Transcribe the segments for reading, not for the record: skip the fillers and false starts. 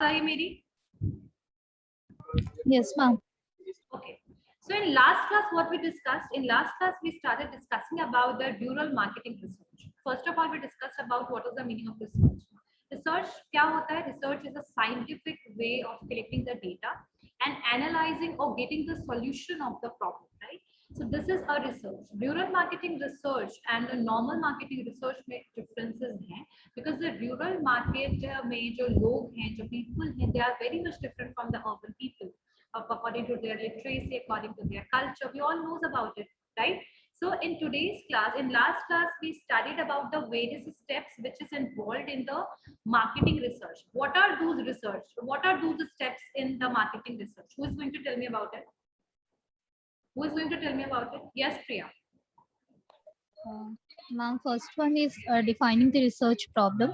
आ रही मेरी? Yes, ma'am. Okay. So in last class, what we discussed, in last class, we started discussing about the rural marketing research. First of all, we discussed about what is the meaning of research. Research क्या होता है? Research is a scientific way of collecting the data and analyzing or getting the solution of the problem, right? So this is a research. Rural marketing research and the normal marketing research में differences हैं, because the rural market में जो लोग हैं, जो people हैं, they are very much different from the urban people. According to their literacy, according to their culture, we all knows about it, right? So in today's class, in last class, we studied about the various steps which is involved in the marketing research. What are those research? What are those steps in the marketing research? Who is going to tell me about it? Who is going to tell me about it? Yes, Priya. Ma'am, first one is defining the research problem.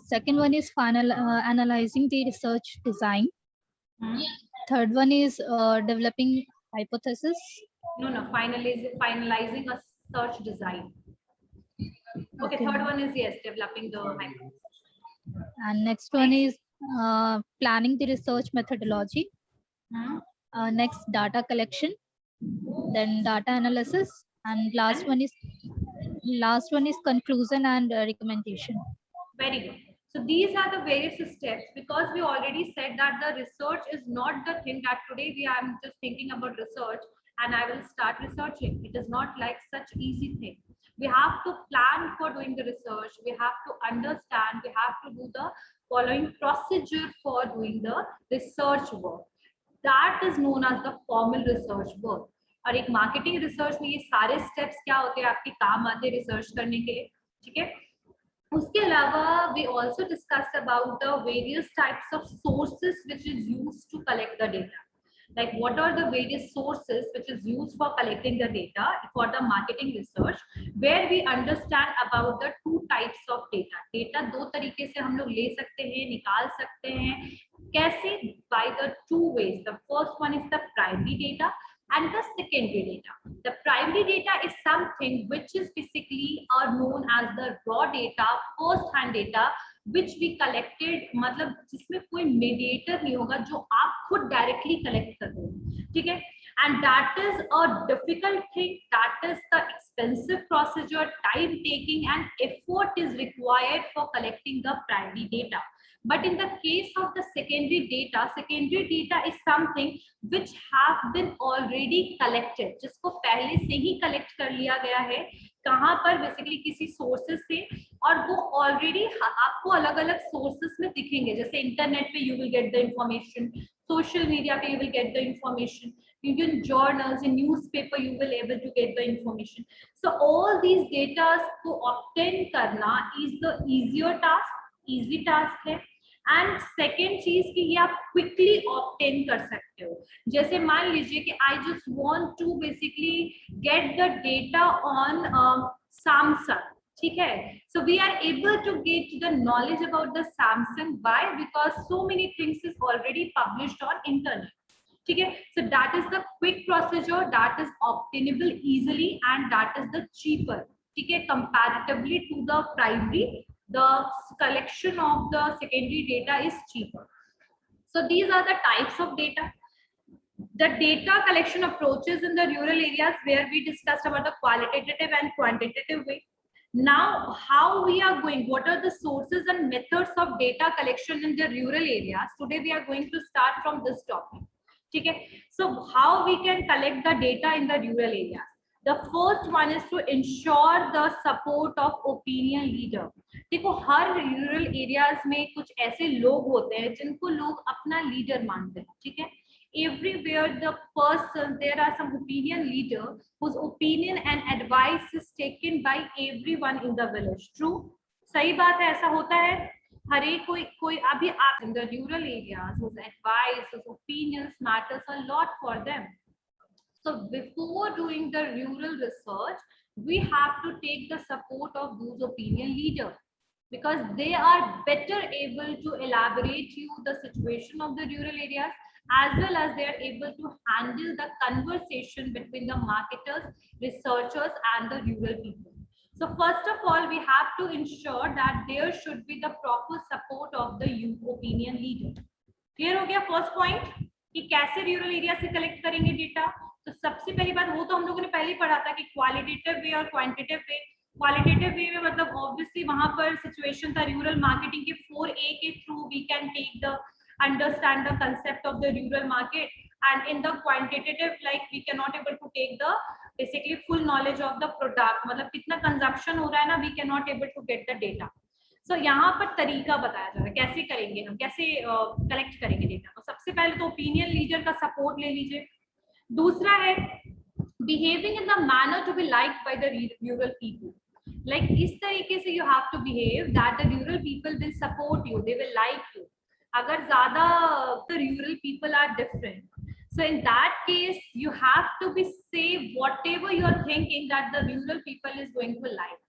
Second one is analyzing the research design. Third one is developing hypothesis. No, finalizing a search design. Okay, third one is yes, developing the hypothesis. And next one is planning the research methodology. Next, data collection, then data analysis, and last one is conclusion and recommendation. Very good. So these are the various steps, because we already said that the research is not the thing that today I'm just thinking about research and I will start researching. It is not like such easy thing. We have to plan for doing the research. We have to understand. We have to do the following procedure for doing the research work. That is known as the formal research work. और एक marketing research में ये सारे steps क्या होते हैं, आपके काम आते हैं रिसर्च करने के लिए, ठीक है? उसके अलावा we also discussed about the various types of sources which is used to collect the data. Like what are the various sources which is used for collecting the data for the marketing research, where we understand about the two types of data. Data दो तरीके से हम लोग ले सकते हैं, निकाल सकते हैं. कैसे? By the two ways. The first one is the primary data and the secondary data. The primary data is something which is basically known as the raw data, first hand data, which we collected, मतलब जिसमें कोई mediator नहीं होगा, जो आप खुद directly collect कर रहे हो, ठीक है? And that is a difficult thing. That is the expensive procedure, time taking, and effort is required for collecting the primary data. But in the case of the secondary data is something which have been already collected, जिसको पहले से ही collect कर लिया गया है, कहाँ पर basically किसी sources से, और वो already आपको अलग-अलग sources में दिखेंगे. जैसे internet पे you will get the information, social media पे you will get the information, even journals, in newspaper you will able to get the information. So all these data को obtain करना is the easy task है. And second चीज की ये आप quickly obtain कर सकते हो. जैसे मान लीजिए कि I just want to basically get the data on Samsung, ठीक है? So we are able to get the knowledge about the Samsung by because so many things is already published on internet, ठीक है? So that is the quick procedure, that is obtainable easily and that is the cheaper, ठीक है, comparatively to the primary. The collection of the secondary data is cheaper. So these are the types of data. The data collection approaches in the rural areas, where we discussed about the qualitative and quantitative way. Now how we are going, what are the sources and methods of data collection in the rural areas? Today we are going to start from this topic, okay? So how we can collect the data in the rural areas? The first one is to ensure the support of opinion leader. देखो हर rural areas में कुछ ऐसे लोग होते हैं जिनको लोग अपना लीडर मानते हैं, ठीक है? Everywhere the person, there are some opinion leader whose opinion and advice is taken by everyone in the village. True? सही बात है, ऐसा होता है. हर एक कोई अभी आप in the rural areas whose advice, whose opinions matters a lot for them. So before doing the rural research, we have to take the support of those opinion leaders, because they are better able to elaborate you the situation of the rural areas, as well as they are able to handle the conversation between the marketers, researchers and the rural people. So first of all, we have to ensure that there should be the proper support of the opinion leader. Clear हो गया first point कि कैसे rural area से collect करेंगे data. तो सबसे पहली बात वो तो हम लोगों ने पहले ही पढ़ा था कि क्वालिटेटिव वे और क्वांटिटेटिव वे. क्वालिटेटिव वे में मतलब ऑब्वियसली वहां पर सिचुएशन था रूरल मार्केटिंग के 4A के through we can take the understand the concept of the rural market, and in the quantitative like we cannot able to take the basically full knowledge of the product, मतलब कितना consumption हो रहा है ना, we cannot able to get the data. So यहाँ पर तरीका बताया जा रहा है कैसे करेंगे हम, कैसे कलेक्ट करेंगे डेटा. तो सबसे पहले तो ओपिनियन लीडर का सपोर्ट ले लीजिए. दूसरा है behaving in the manner to be liked by the rural people. Like इस तरीके से you have to behave that the rural people will support you, they will like you. अगर ज्यादा the rural people are different, so in that case you have to be say whatever you are thinking that the rural people is going to like.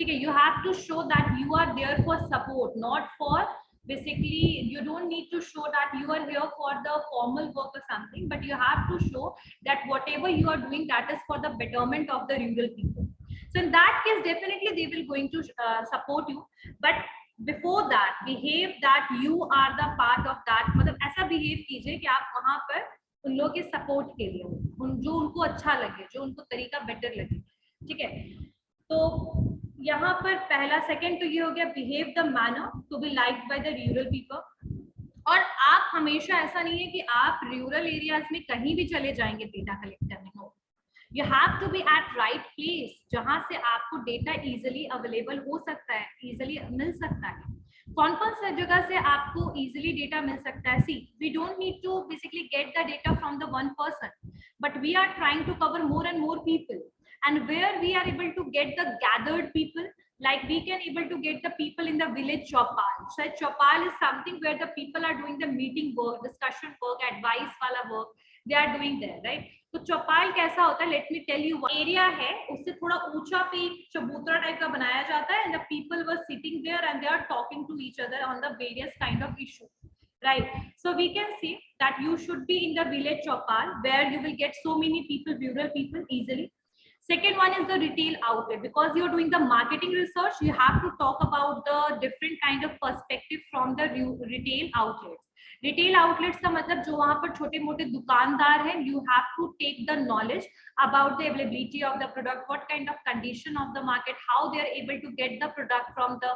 Okay, you have to show that you are there for support, not for basically you don't need to show that you are here for the formal work or something, but you have to show that whatever you are doing that is for the betterment of the rural people. So in that case definitely they will going to support you, but before that behave that you are the part of that. मतलब ऐसा behave कीजिए कि आप वहां पर उन लोगों के सपोर्ट के लिए हो, जो उनको अच्छा लगे, जो उनको तरीका बेटर लगे. ठीक है, तो यहाँ पर पहला सेकंड तो ये हो गया behave the manner to be liked by the rural people. और आप हमेशा ऐसा नहीं है कि आप रूरल एरियाज में कहीं भी चले जाएंगे डेटा कलेक्ट करने को. You have to be at right place जहां से आपको डेटा इजिली अवेलेबल हो सकता है, इजिली मिल सकता है. कौन कौन सा जगह से आपको इजिली डेटा मिल सकता है? See we don't need to basically get the data from the one person, but we are trying to cover more and more people. And where we are able to get the gathered people, like we can able to get the people in the village chopal. So chopal is something where the people are doing the meeting work, discussion work, advice wala work they are doing there, right? तो चौपाल कैसा होता है, let me tell you. Area है उससे थोड़ा ऊंचा पे एक चबूतरा टाइप का बनाया जाता है, and the people were sitting there and they are talking to each other on the various kind of issue, right? So we can see that you should be in the village chopal where you will get so many people, rural people easily. Second one is the retail outlet. Because you're doing the marketing research, you have to talk about the different kind of perspective from the retail outlets. Retail outlets का मतलब जो वहां पर छोटे मोटे दुकानदार हैं, you have to take the knowledge about the availability of the product, what kind of condition of the market, how they are able to get the product from the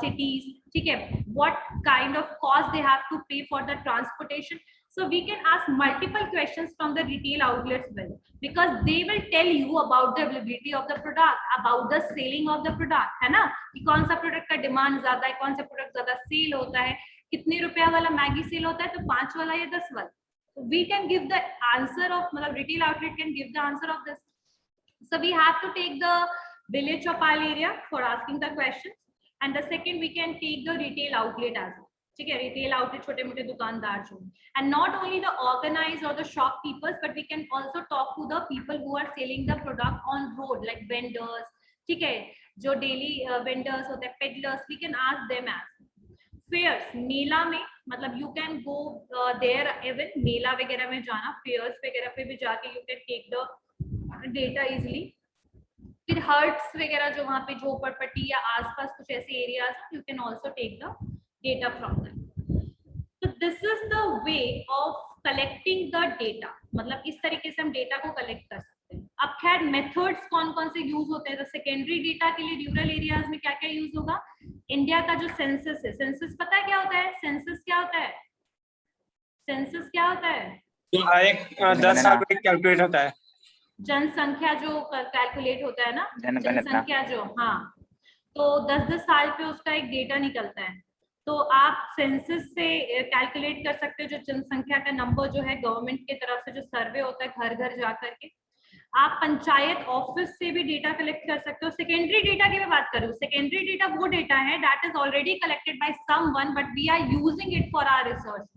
cities, ठीक है, what kind of cost they have to pay for the transportation. So we can ask multiple questions from the retail outlets well, because they will tell you about the availability of the product, about the selling of the product, है ना, कि कौन सा product का demand ज्यादा है, कौन सा प्रोडक्ट ज्यादा सेल होता है, कितने रुपया वाला मैगी सेल होता है, तो 5 वाला या 10 वाला. So we can give the answer of, मतलब retail outlet can give the answer of this. So we have to take the village chopal area for asking the questions, and the second we can take the retail outlet as well. ठीक है, retail outlet छोटे मोटे दुकानदार जो, and not only the organised और the shopkeepers, but we can also talk to the people who are selling the product on road, like vendors, ठीक है, जो डेली वेंडर्स होते हैं, peddlers, we can ask them as. Fairs, मेला में मतलब you can go there, even मेला वगैरह में जाना, फेयर्स वगैरह पे भी जाके you can take the data easily. फिर हर्ट्स वगैरह जो वहाँ पे झोपड़पट्टी या आसपास कुछ ऐसे areas, you can also take the data from them. So this is the way of collecting the data. मतलब इस तरीके से हम डेटा को कलेक्ट कर सकते हैं. अब खैर मेथड्स कौन कौन से यूज होते हैं, तो सेकेंडरी डेटा के लिए रूरल एरियाज में क्या क्या यूज होगा. इंडिया का जो सेंसस है, सेंसस पता है क्या होता है? सेंसस क्या होता है? सेंसस क्या होता है? जो हर एक 10 साल पे कैलकुलेट होता है, जनसंख्या जो कैलकुलेट होता है ना, जनसंख्या जो, हाँ, तो 10-10 साल पे उसका एक डेटा निकलता है. तो आप सेंसस से कैलकुलेट कर सकते हो जो जनसंख्या का नंबर जो है गवर्नमेंट की तरफ से जो सर्वे होता है घर घर जा करके. आप पंचायत ऑफिस से भी डेटा कलेक्ट कर सकते हो. सेकेंडरी डेटा की मैं बात करूँ, सेकेंडरी डेटा वो डेटा है that is already collected by someone but we are using it for our research.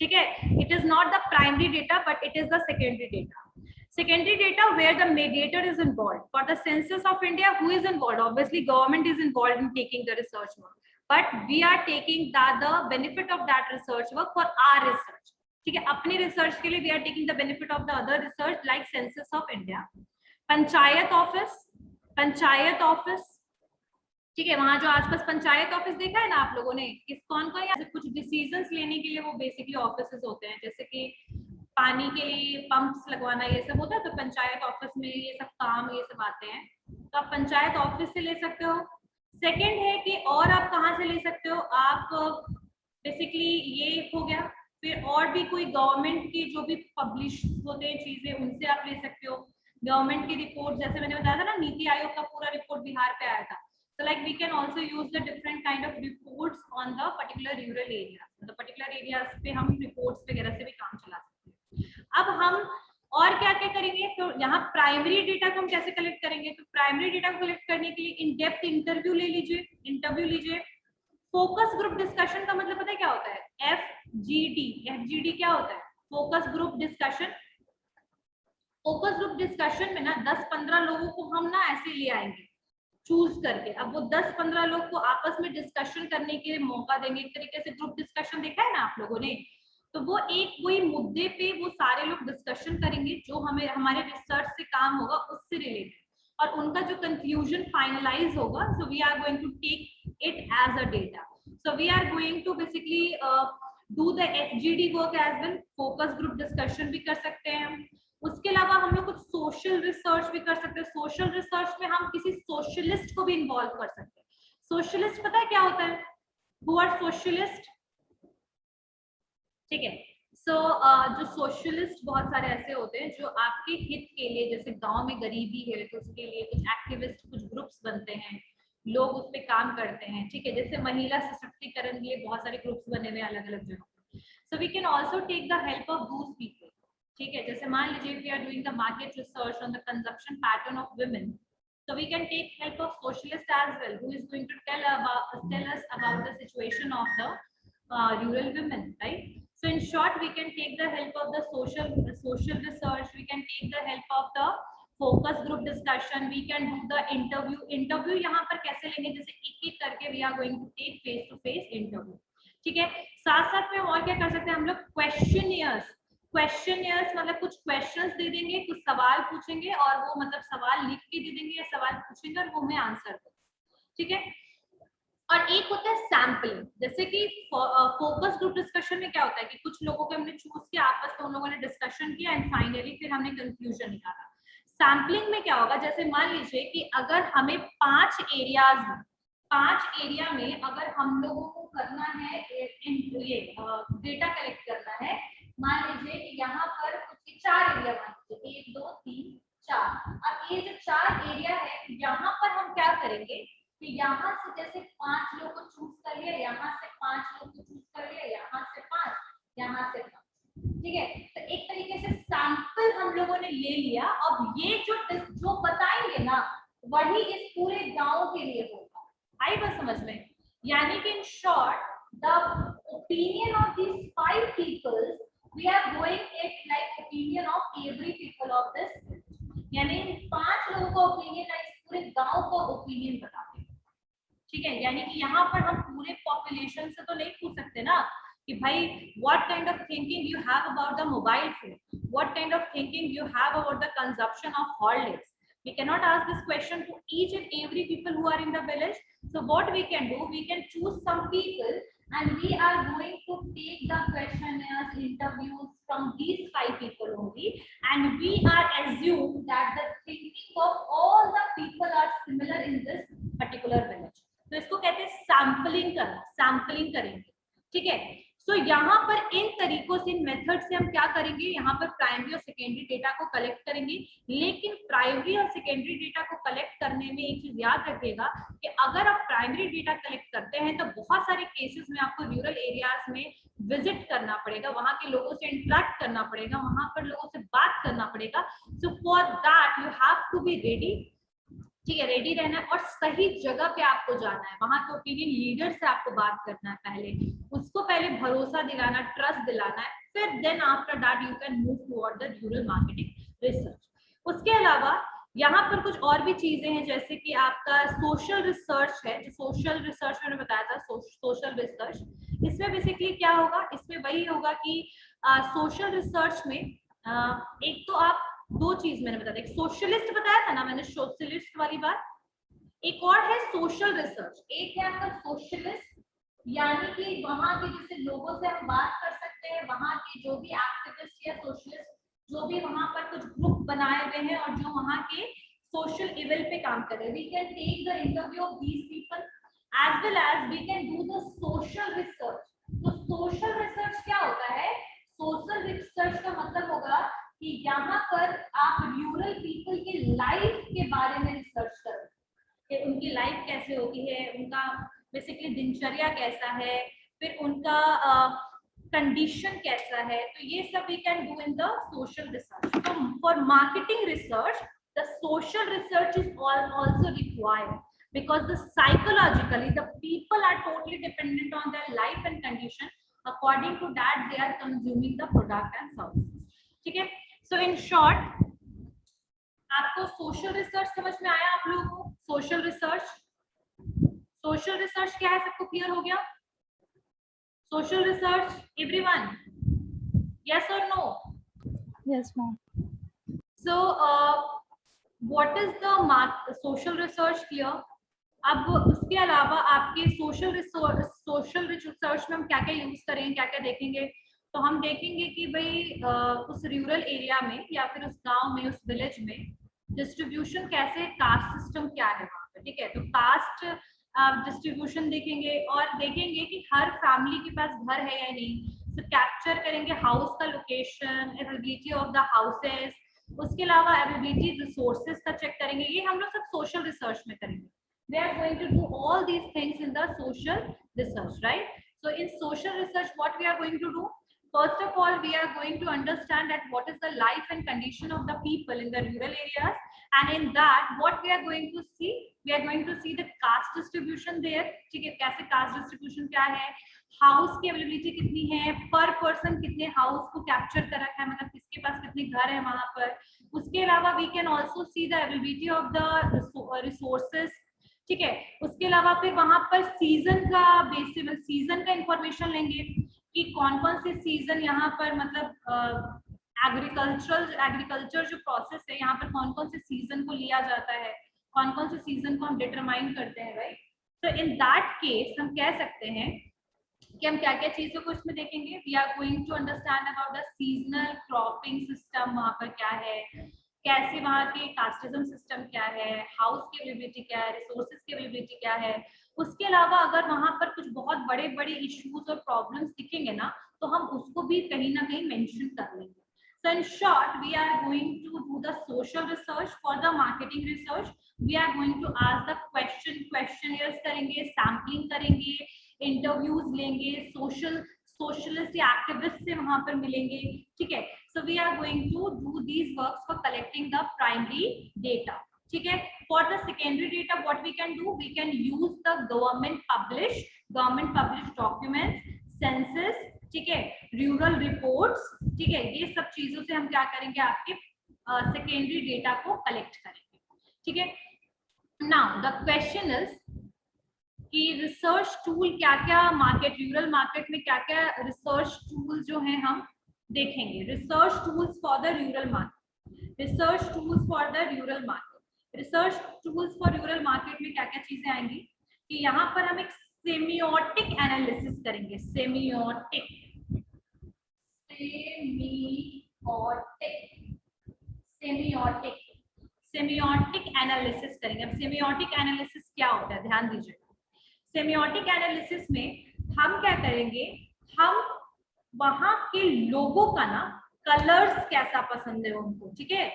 ठीक है, it is not the primary data but it is the secondary data. Secondary data where the mediator is involved. For the census of India, who is involved? Obviously, government is involved in taking the research work, but we are taking the benefit of that research work for our research. ठीक है, अपनी research के लिए we are taking the benefit of the other research like census of India. Panchayat office, panchayat office, ठीक है, वहां जो आसपास पंचायत ऑफिस देखा है ना आप लोगों ने, किस कौन कौन यहाँ कुछ डिसीजंस लेने के लिए वो बेसिकली ऑफिसेस होते हैं, जैसे कि पानी के लिए पंप्स लगवाना ये सब होता है, तो पंचायत ऑफिस में ये सब काम ये सब आते हैं, तो आप पंचायत ऑफिस से ले सकते हो। सेकंड है कि और आप कहाँ से ले सकते हो, आप बेसिकली ये हो गया, फिर और भी कोई गवर्नमेंट की जो भी पब्लिश होते हैं चीजें उनसे आप ले सकते हो। गवर्नमेंट की रिपोर्ट, जैसे मैंने बताया था ना, नीति आयोग का पूरा रिपोर्ट बिहार पे आया था, so like we can also use the different kind of reports on the particular rural area, the particular areas पे हम reports वगैरह से भी काम चला सकते हैं। अब हम और क्या क्या करेंगे, तो यहाँ प्राइमरी डेटा को हम कैसे कलेक्ट करेंगे, तो प्राइमरी डेटा को कलेक्ट करने के लिए इन डेप्थ इंटरव्यू ले लीजिए, इंटरव्यू लीजिए। फोकस ग्रुप डिस्कशन का मतलब पता है क्या होता है, FGD, FGD क्या होता है, focus group discussion. Focus group discussion में ना 10-15 लोगों को हम ना ऐसे ले आएंगे चूज करके, अब वो 10-15 लोग को आपस में डिस्कशन करने के लिए मौका देंगे, एक तरीके से ग्रुप डिस्कशन देखा है ना आप लोगों ने, तो वो एक कोई मुद्दे पे वो सारे लोग डिस्कशन करेंगे जो हमें हमारे रिसर्च से काम होगा उससे रिलेटेड, और उनका जो कंक्लूजन फाइनलाइज होगा, so we are going to take it as a data, so we are going to basically do the FGD work as well, focus group discussion भी कर सकते हैं हम। उसके अलावा हम लोग कुछ सोशल रिसर्च भी कर सकते हैं, सोशल रिसर्च में हम किसी सोशलिस्ट को भी इन्वॉल्व कर सकते हैं। सोशलिस्ट पता है क्या होता है, हु आर सोशलिस्ट, ठीक है, सो जो सोशलिस्ट बहुत सारे ऐसे होते हैं जो आपके हित के लिए, जैसे गांव में गरीबी है तो उसके लिए कुछ एक्टिविस्ट, कुछ ग्रुप्स बनते हैं, लोग उस पर काम करते हैं, ठीक है, जैसे महिला सशक्तिकरण के लिए बहुत सारे ग्रुप्स बने हुए अलग अलग जगह, so we can also take the help of those people, ठीक है, जैसे मान लीजिए we are doing the market research on the consumption pattern of women, so we can take help of socialist as well, who is going to tell us about the situation of the rural women, right? So in short, we can take the help of the social research, we can take the help of the focus group discussion, we can do the interview यहाँ पर कैसे लेंगे, जैसे एक एक करके we are going to take face to face interview, ठीक है। साथ साथ में और क्या कर सकते हैं हम लोग, क्वेश्चनियर्स, क्वेश्चनियर्स मतलब कुछ क्वेश्चंस दे देंगे, कुछ सवाल पूछेंगे और वो मतलब सवाल लिख के दे देंगे या सवाल पूछेंगे और वो हमें आंसर देंगे, ठीक है। और एक होता है सैम्पलिंग, जैसे कि फोकस ग्रुप डिस्कशन में क्या होता है कि कुछ लोगों को हमने चूज किया, आपस में उन लोगों ने डिस्कशन किया एंड फाइनली फिर हमने कंक्लूजन निकाला। सैम्पलिंग में क्या होगा, जैसे मान लीजिए कि अगर हमें 5 एरिया में अगर हम लोगों को करना है ये डेटा कलेक्ट करना है, मान लीजिए कि यहाँ पर कुछ 4 एरिया मान लीजिए 1 2 3 4, अब ये जो 4 एरिया है यहाँ पर हम क्या करेंगे कि यहाँ से जैसे 5 लोग को चूज कर लिया, यहाँ से 5 लोग को चूज कर लिया, यहाँ से 5, यहाँ से 5, ठीक है, तो एक तरीके से सैंपल हम लोगों ने ले लिया। अब ये जो बताएंगे ना वही इस पूरे गांव के लिए होगा, आई बात समझ में, यानी कि in short the opinion of these 5 people we are going it like opinion of every people of this, यानी 5 लोगों का ओपिनियन इस पूरे गांव का ओपिनियन बताते हैं, ठीक है, यानी कि यहाँ पर हम पूरे पॉपुलेशन से तो नहीं पूछ सकते ना कि भाई what kind of thinking you have about the mobile phone, what kind of thinking you have about the consumption of holidays, we cannot ask this question to each and every people who are in the village, so what we can do, we can choose some people and we are going to take the questionnaires, interviews from these 5 people only, and we are assume that the thinking of all the people are similar in this particular village, तो इसको कहते हैं sampling करना, sampling करेंगे, ठीक है। सो यहाँ पर इन तरीकों से, इन मेथड से हम क्या करेंगे, यहाँ पर प्राइमरी और सेकेंडरी डेटा को कलेक्ट करेंगे, लेकिन प्राइमरी और सेकेंडरी डेटा को कलेक्ट करने में एक चीज याद रखिएगा कि अगर आप प्राइमरी डेटा कलेक्ट करते हैं तो बहुत सारे केसेस में आपको रूरल एरियाज में विजिट करना पड़ेगा, वहां के लोगों से इंटरेक्ट करना पड़ेगा, वहां पर लोगों से बात करना पड़ेगा, so for that you have to be ready, ठीक है, रेडी रहना है और सही जगह पे आपको जाना है, वहां के ओपिनियन लीडर से आपको बात करना है, पहले उसको पहले भरोसा दिलाना, ट्रस्ट दिलाना है, फिर then after that you can move toward the rural marketing research. उसके अलावा यहाँ पर कुछ और भी चीजें हैं, जैसे कि आपका सोशल रिसर्च है, जो सोशल रिसर्च मैंने बताया था, सोशल रिसर्च, इसमें बेसिकली क्या होगा, इसमें वही होगा कि सोशल रिसर्च में एक तो आप दो चीज मैंने बताया, एक सोशलिस्ट बताया था ना मैंने, सोशलिस्ट वाली बात, एक और है सोशल रिसर्च। एक है आपका सोशलिस्ट, यानी कि वहां के जैसे लोगों से हम बात कर सकते हैं, वहां के जो भी एक्टिविस्ट या सोशलिस्ट जो भी वहां पर कुछ ग्रुप बनाए हुए हैं और जो वहां के सोशल इवल पे काम कर रहे हैं, we can take the interview of these people as well as we can do the social research. तो सोशल रिसर्च क्या होता है? सोशल रिसर्च का मतलब होगा कि यहाँ पर आप रूरल पीपल के लाइफ के बारे में रिसर्च करो कि उनकी लाइफ कैसे होती है, उनका बेसिकली दिनचर्या कैसा है, फिर उनका कंडीशन कैसा है। तो ये सब we can do in the social research. तो for marketing research the social research is also required because the psychologically the people are totally dependent on their life and condition, according to that they are consuming the product and services. ठीक है, so in short आपको social research समझ में आया? आप लोगों को social research, social research क्या है सबको क्लियर हो गया? सोशल रिसर्च एवरीवन, यस और no? Yes, ma'am. So what is the social research clear? अब उसके अलावा आपके सोशल रिसर्च में हम क्या क्या यूज करेंगे, क्या क्या देखेंगे? तो हम देखेंगे कि भाई उस रूरल एरिया में या फिर उस गांव में, उस विलेज में डिस्ट्रीब्यूशन कैसे, कास्ट सिस्टम क्या है वहाँ पे, ठीक है? तो कास्ट डिस्ट्रीब्यूशन देखेंगे और देखेंगे कि हर फैमिली के पास घर है या नहीं। तो कैप्चर करेंगे हाउस का location, availability of the houses, उसके अलावा अवेलेबिलिटी रिसोर्सेज का चेक करेंगे। ये हम लोग सब सोशल रिसर्च में करेंगे। We are going to do all these things in the social research, right? So in social research what we are going to do, first of all we are going to understand that what is the life and condition of the people in the rural areas, and in that what we are going to see, we are going to see the caste distribution there, ठीक है? कैसे caste distribution क्या है, house की availability कितनी है, पर person कितने हाउस को कैप्चर कर रखा है, मतलब किसके पास कितने घर है वहां पर। उसके अलावा we can also see the availability of the resources, ठीक है? उसके अलावा फिर वहां पर सीजन का बेसिस, सीजन का इंफॉर्मेशन लेंगे कि कौन कौन से सीजन यहाँ पर, मतलब एग्रीकल्चर जो प्रोसेस है यहाँ पर कौन कौन से सीजन को लिया जाता है, कौन कौन से सीजन को हम डिटरमाइन करते हैं, राइट? तो इन दैट केस हम कह सकते हैं कि हम क्या क्या चीजों को इसमें देखेंगे। We are going to understand about the seasonal cropping system वहां पर क्या है, कैसे वहाँ के कास्टिज्म सिस्टम क्या है, हाउस की अवेलेबिलिटी क्या है, रिसोर्सेज की अवेलेबिलिटी क्या है। उसके अलावा अगर वहां पर कुछ बहुत बड़े बड़े इश्यूज और प्रॉब्लम्स दिखेंगे ना, तो हम उसको भी कहीं ना कहीं मेंशन कर लेंगे। So in short, we are going to do the social research for the marketing research. We are going to ask the questionnaires करेंगे, sampling करेंगे, interviews लेंगे, सोशलिस्ट या एक्टिविस्ट से वहां पर मिलेंगे, ठीक है? So we are going to do these works for collecting the primary data, ठीक है? For the secondary data, what we can do, we can use the government published documents, census, ठीक है, रूरल रिपोर्ट्स, ठीक है? ये सब चीजों से हम क्या करेंगे, आपके सेकेंडरी डेटा को कलेक्ट करेंगे, ठीक है? नाउ द क्वेश्चन इज कि रिसर्च टूल क्या क्या मार्केट, रूरल मार्केट में क्या क्या रिसर्च टूल जो हैं हम देखेंगे। Research tools for the rural market, research tools for the rural market, research tools for rural market में क्या क्या चीजें आएंगी कि यहाँ पर हम एक सेमियोटिक एनालिसिस करेंगे। सेमियोटिक एनालिसिस करेंगे। अब सेमियोटिक एनालिसिस क्या होता है, ध्यान दीजिएगा। सेमियोटिक एनालिसिस में हम क्या करेंगे, हम वहां के लोगों का ना कलर्स कैसा पसंद है उनको, ठीक है?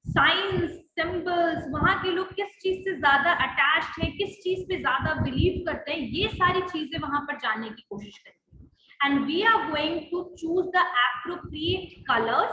साइंस, सिंबल्स, वहां के लोग किस चीज से ज्यादा अटैच्ड है, किस चीज पे ज्यादा बिलीव करते हैं, ये सारी चीजें वहां पर जानने की कोशिश करेंगे। And we are going to choose the appropriate colours,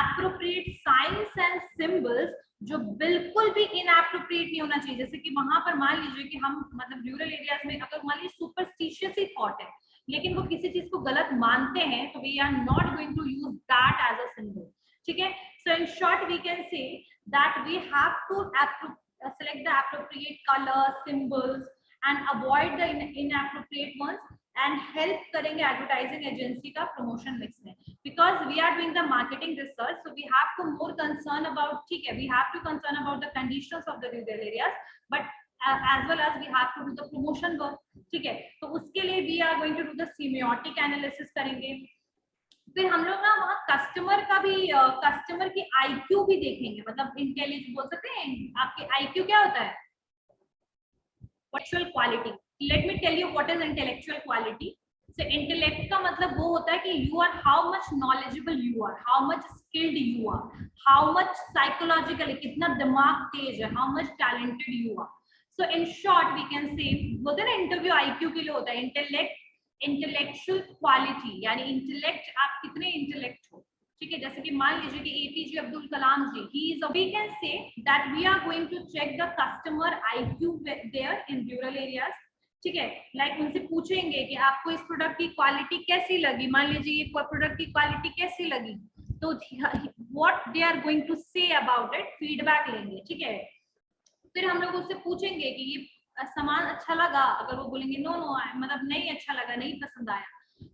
appropriate signs and symbols, जो बिल्कुल भी इनएप्रोप्रिएट नहीं होना चाहिए। जैसे कि वहां पर मान लीजिए कि हम, मतलब रूरल एरियाज में अगर मान लीजिए सुपरस्टिशियस ही थॉट है, लेकिन वो किसी चीज को गलत मानते हैं, तो we are not going to use that as a symbol, ठीक है? So in short, we can say that we have to select the appropriate colors, symbols, and avoid the inappropriate ones. And help करेंगे advertising agency का promotion mix में, because we are doing the marketing research, so we have to more concern about, ठीक है, we have to concern about the conditions of the rural areas, but as well as we have to do the promotion work, ठीक है। तो उसके लिए we are going to do the semiotic analysis करेंगे। फिर हम लोग ना वहाँ कस्टमर का भी कस्टमर की IQ भी देखेंगे, मतलब इंटेलिजेंस बोल सकते हैं, आपके IQ क्या होता है, intellectual quality. Let me tell you what is intellectual quality. So intellect का मतलब वो होता है कि you are how much knowledgeable you are, how much skilled you are, how much psychologically कितना दिमाग तेज है, how much talented you are. So in short we can say, बोलते हैं ना इंटरव्यू IQ के लिए होता है, इंटेलेक्चुअल क्वालिटी, यानी इंटेलेक्ट, आप कितने इंटेलेक्ट हो, ठीक है। जैसे कि मान लीजिए कि APJ Abdul Kalam ji, he is, we can say that we are going to check the customer IQ there in rural areas, ठीक है। लाइक उनसे पूछेंगे कि आपको इस प्रोडक्ट की क्वालिटी कैसी लगी, मान लीजिए ये प्रोडक्ट की क्वालिटी कैसी लगी, तो what they are going to say about it, feedback लेंगे, ठीक है। फिर हम लोग उससे पूछेंगे कि ये सामान अच्छा लगा, अगर वो बोलेंगे नो नो, मतलब नहीं अच्छा लगा, नहीं पसंद आया,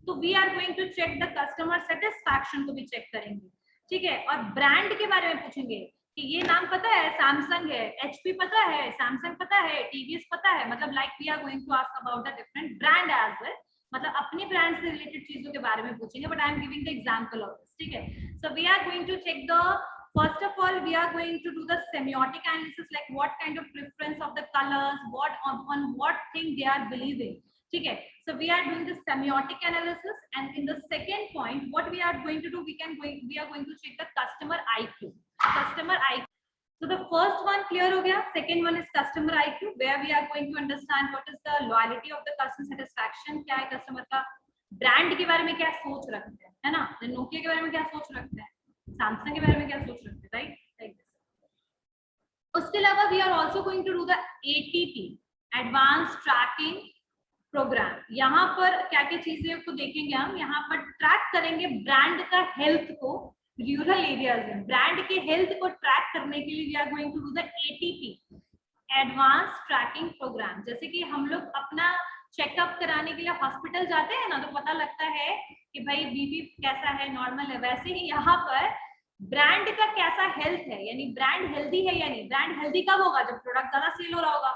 तो we are going to check the customer satisfaction को भी चेक करेंगे, ठीक है। और ब्रांड के बारे में पूछेंगे कि ये नाम पता है, सैमसंग है, HP पता है, सैमसंग पता है, TVS पता है, मतलब like we are going to ask about the different brand as well, मतलब अपनी ब्रांड से रिलेटेड चीजों के बारे में पूछेंगे, but I am giving the example of this, ठीक है। So we are going to check the, first of all we are going to do the semiotic analysis, like what kind of preference of the colors, what on what thing they are believing, ठीक है। So we are doing the semiotic analysis, and in the second point what we are going to do, we are going to check the customer IQ. So the first one clear हो गया, second one is customer IQ, where we are going to understand what is the loyalty of the customer satisfaction, क्या है customer का, brand के बारे में क्या सोच रखते हैं, है ना, नोकिया के बारे में क्या सोच रखते हैं, सैमसंग के बारे में क्या सोच रखते हैं, राइट, लाइक दिस। उसके अलावा we are also going to do the ATP, advance tracking programme. यहाँ पर क्या क्या चीजें को देखेंगे हम, यहाँ पर ट्रैक करेंगे ब्रांड का हेल्थ को रूरल एरियाज में, ब्रांड के हेल्थ को ट्रैक करने के लिए we are going to do the ATP, advance tracking program. जैसे कि हम लोग अपना चेकअप कराने के लिए हॉस्पिटल जाते हैं ना, तो पता लगता है कि भाई BP कैसा है, नॉर्मल है, वैसे ही यहाँ पर ब्रांड का कैसा हेल्थ है, यानी ब्रांड हेल्दी है या नहीं। ब्रांड हेल्दी कब होगा, जब प्रोडक्ट ज्यादा सेल हो रहा होगा।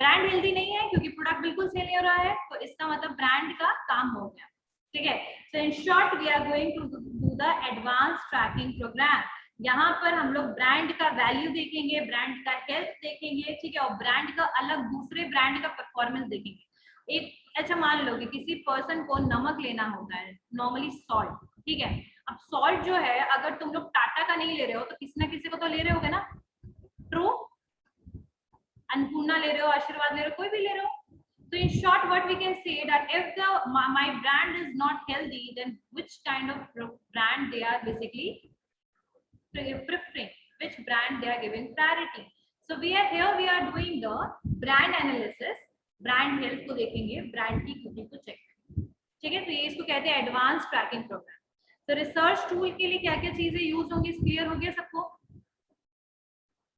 ब्रांड हेल्दी नहीं है क्योंकि प्रोडक्ट बिल्कुल सेल नहीं हो रहा है, तो इसका मतलब ब्रांड का काम हो गया, ठीक है। So in short we are going to do the advance tracking programme. यहाँ पर हम लोग ब्रांड का वैल्यू देखेंगे, ब्रांड का हेल्थ देखेंगे, ठीक है, और ब्रांड का अलग दूसरे ब्रांड का परफॉर्मेंस देखेंगे। एक अच्छा मान लो कि किसी पर्सन को नमक लेना होता है, नॉर्मली सॉल्ट, ठीक है। अब सॉल्ट जो है, अगर तुम लोग टाटा का नहीं ले रहे हो तो किसी ना किसी को तो ले रहे होगे ना, ट्रू, अन्नपूर्णा ले रहे हो, आशीर्वाद ले रहे हो, कोई भी ले रहे हो। So in short what we can say that if my brand is not healthy, then which kind of brand they are basically preferring, which brand they are giving priority. So we are doing the brand analysis, brand health को देखेंगे, brand की खूबी को check, ठीक है। तो ये इसको कहते हैं एडवांस ट्रैकिंग प्रोग्राम। तो रिसर्च टूल के लिए क्या क्या चीजें यूज होंगी, क्लियर हो गया सबको।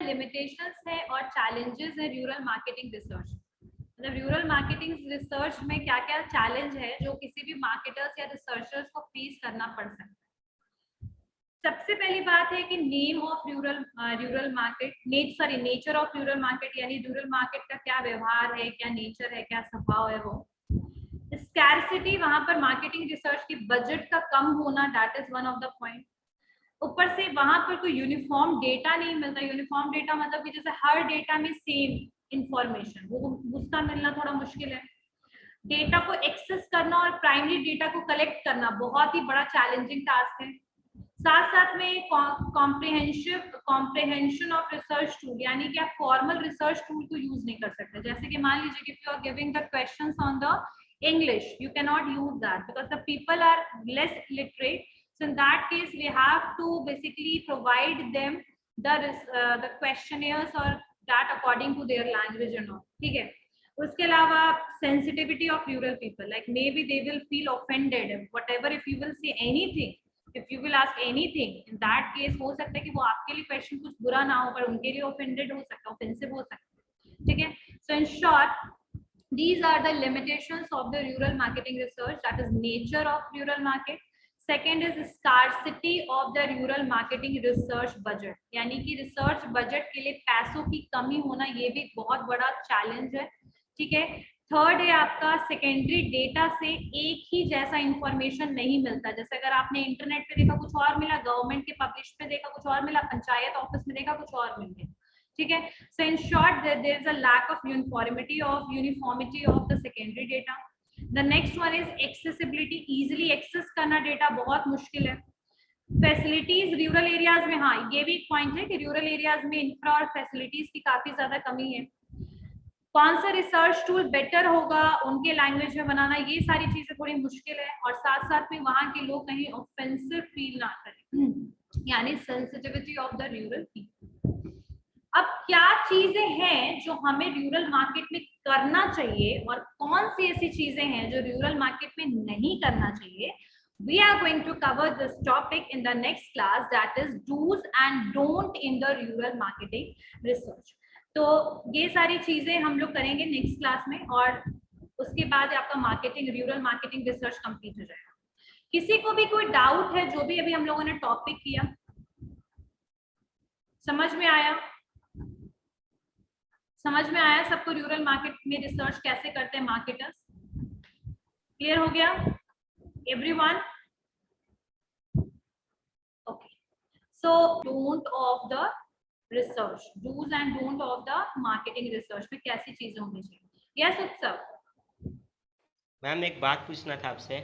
लिमिटेशंस है और चैलेंजेस है रूरल मार्केटिंग रिसर्च, मतलब रूरल मार्केटिंग रिसर्च में क्या क्या चैलेंज है जो किसी भी मार्केटर्स या रिसर्चर्स को फेस करना पड़ सकता है। सबसे पहली बात है कि name of rural market, nature of rural market, यानी रूरल मार्केट का क्या व्यवहार है, क्या नेचर है, क्या स्वभाव है वो। स्कैर्सिटी, वहां पर मार्केटिंग रिसर्च की बजट का कम होना, that is one of the point. ऊपर से वहां पर कोई यूनिफॉर्म डेटा नहीं मिलता। यूनिफॉर्म डेटा मतलब कि जैसे हर डेटा में सेम इंफॉर्मेशन, वो उसका मिलना थोड़ा मुश्किल है। डेटा को एक्सेस करना और प्राइमरी डेटा को कलेक्ट करना बहुत ही बड़ा चैलेंजिंग टास्क है। साथ साथ में कॉम्प्रिहेंशन ऑफ रिसर्च टूल, यानी कि आप फॉर्मल रिसर्च टूल को यूज नहीं कर सकते। जैसे कि मान लीजिए कि you are giving the questions on the English, you cannot use that because the people are less literate. So in that case we have to basically provide them the questionnaires or that according to their language and all, ठीक है। उसके अलावा sensitivity of rural people, like maybe they will feel offended whatever if you will say anything, if you will ask anything, in that case हो सकता है कि वो आपके लिए question कुछ बुरा ना हो पर उनके लिए offended हो सकता है, offensive हो सकता है, ठीक है। So in short These are the limitations of the rural marketing research, that is nature of rural market. Second is scarcity of the rural marketing research budget, यानी कि रिसर्च बजट के लिए पैसों की कमी होना ये भी बहुत बड़ा चैलेंज है, ठीक है। थर्ड है आपका सेकेंडरी डेटा से एक ही जैसा इंफॉर्मेशन नहीं मिलता, जैसे अगर आपने इंटरनेट पे देखा कुछ और मिला, गवर्नमेंट के पब्लिश पे देखा कुछ और मिला, पंचायत ऑफिस में देखा कुछ और मिल गया, ठीक है। So in short there is a lack of uniformity of the secondary data. The next one is accessibility, easily access करना डेटा बहुत मुश्किल है। फैसिलिटीज रूरल एरियाज में, हाँ ये भी एक पॉइंट है कि रूरल एरियाज में इंफ्रा और फैसिलिटीज की काफी ज्यादा कमी है। कौन सा रिसर्च टूल बेटर होगा उनके लैंग्वेज में बनाना, ये सारी चीजें थोड़ी मुश्किल है, और साथ साथ में वहां के लोग कहीं ऑफेंसिव फील ना करें, यानी sensitivity of the rural people. अब क्या चीजें हैं जो हमें रूरल मार्केट में करना चाहिए और कौन सी ऐसी चीजें हैं जो रूरल मार्केट में नहीं करना चाहिए, we are going to cover this topic in the next class, that is do's and don't in the rural marketing research। तो ये सारी चीजें हम लोग करेंगे नेक्स्ट क्लास में, और उसके बाद आपका marketing rural marketing research complete हो जाएगा। किसी को भी कोई डाउट है जो भी अभी हम लोगों ने टॉपिक किया, समझ में आया? समझ में आया सबको रूरल मार्केट में रिसर्च कैसे करते हैं मार्केटर्स? क्लियर हो गया everyone? Okay, so don't of the research, dos and don't of the marketing research में कैसी चीजें होनी चाहिए। यस उत्सव मैम एक बात पूछना था आपसे।